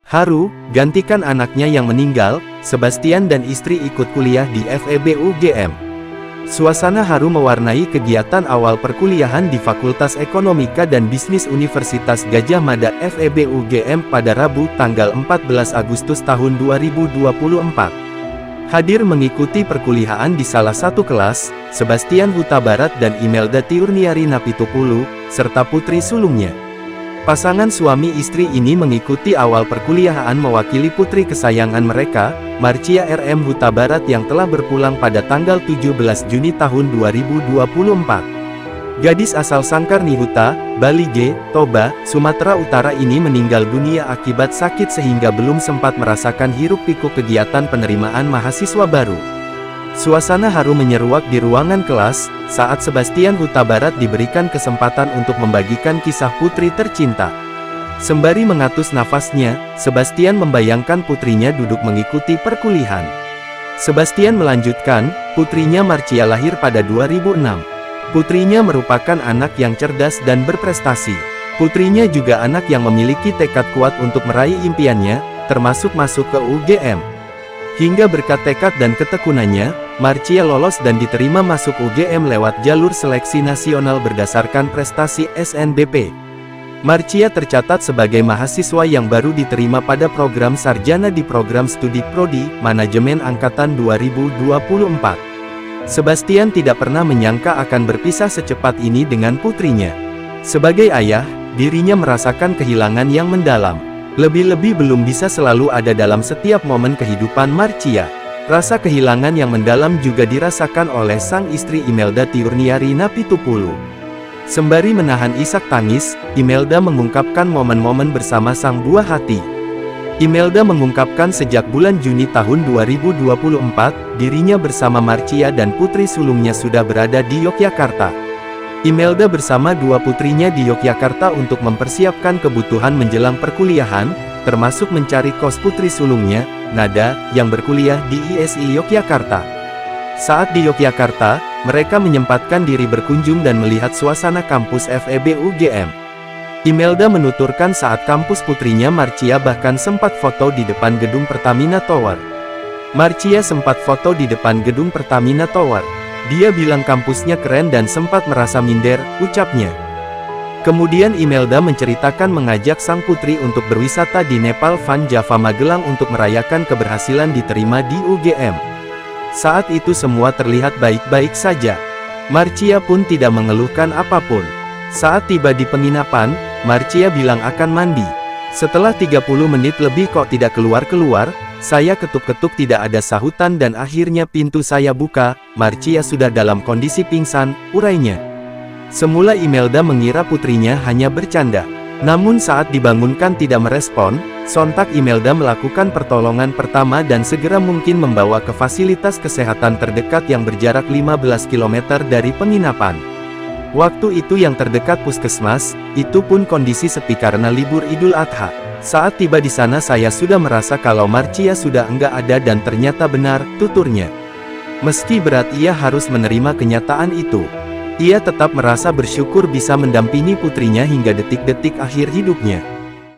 Haru, gantikan anaknya yang meninggal, Sebastian dan istri ikut kuliah di FEB UGM. Suasana haru mewarnai kegiatan awal perkuliahan di Fakultas Ekonomika dan Bisnis Universitas Gadjah Mada FEB UGM pada Rabu tanggal 14 Agustus tahun 2024. Hadir mengikuti perkuliahan di salah satu kelas, Sebastian Huta Barat dan Imelda Tiurniari Napitupulu, serta putri sulungnya. Pasangan suami istri ini mengikuti awal perkuliahan mewakili putri kesayangan mereka, Marcia RM Huta Barat yang telah berpulang pada tanggal 17 Juni tahun 2024. Gadis asal Sangkarnihuta, Bali G, Toba, Sumatera Utara ini meninggal dunia akibat sakit sehingga belum sempat merasakan hiruk-pikuk kegiatan penerimaan mahasiswa baru. Suasana haru menyeruak di ruangan kelas, saat Sebastian Huta Barat diberikan kesempatan untuk membagikan kisah putri tercinta. Sembari mengatus nafasnya, Sebastian membayangkan putrinya duduk mengikuti perkuliahan. Sebastian melanjutkan, putrinya Marcia lahir pada 2006. Putrinya merupakan anak yang cerdas dan berprestasi. Putrinya juga anak yang memiliki tekad kuat untuk meraih impiannya, termasuk masuk ke UGM. Hingga berkat tekad dan ketekunannya, Marcia lolos dan diterima masuk UGM lewat jalur seleksi nasional berdasarkan prestasi SNBP. Marcia tercatat sebagai mahasiswa yang baru diterima pada program sarjana di program studi Prodi Manajemen Angkatan 2024. Sebastian tidak pernah menyangka akan berpisah secepat ini dengan putrinya. Sebagai ayah, dirinya merasakan kehilangan yang mendalam. Lebih-lebih belum bisa selalu ada dalam setiap momen kehidupan Marcia. Rasa kehilangan yang mendalam juga dirasakan oleh sang istri Imelda Tiurniari Napitupulu. Sembari menahan isak tangis, Imelda mengungkapkan momen-momen bersama sang buah hati. Imelda mengungkapkan sejak bulan Juni tahun 2024, dirinya bersama Marcia dan putri sulungnya sudah berada di Yogyakarta. Imelda bersama dua putrinya di Yogyakarta untuk mempersiapkan kebutuhan menjelang perkuliahan, termasuk mencari kos putri sulungnya, Nada, yang berkuliah di ISI Yogyakarta. Saat di Yogyakarta, mereka menyempatkan diri berkunjung dan melihat suasana kampus FEB UGM. Imelda menuturkan saat kampus putrinya Marcia bahkan sempat foto di depan gedung Pertamina Tower. Marcia sempat foto di depan gedung Pertamina Tower. Dia bilang kampusnya keren dan sempat merasa minder, ucapnya. Kemudian Imelda menceritakan mengajak sang putri untuk berwisata di Nepal Van Java Magelang untuk merayakan keberhasilan diterima di UGM. Saat itu semua terlihat baik-baik saja. Marcia pun tidak mengeluhkan apapun. Saat tiba di penginapan, Marcia bilang akan mandi. Setelah 30 menit lebih kok tidak keluar-keluar, saya ketuk-ketuk tidak ada sahutan dan akhirnya pintu saya buka, Marcia sudah dalam kondisi pingsan, urainya. Semula Imelda mengira putrinya hanya bercanda. Namun saat dibangunkan tidak merespon, sontak Imelda melakukan pertolongan pertama dan segera mungkin membawa ke fasilitas kesehatan terdekat yang berjarak 15 km dari penginapan. Waktu itu yang terdekat puskesmas, itu pun kondisi sepi karena libur Idul Adha. Saat tiba di sana saya sudah merasa kalau Marcia sudah enggak ada dan ternyata benar, tuturnya. Meski berat ia harus menerima kenyataan itu. Ia tetap merasa bersyukur bisa mendampingi putrinya hingga detik-detik akhir hidupnya.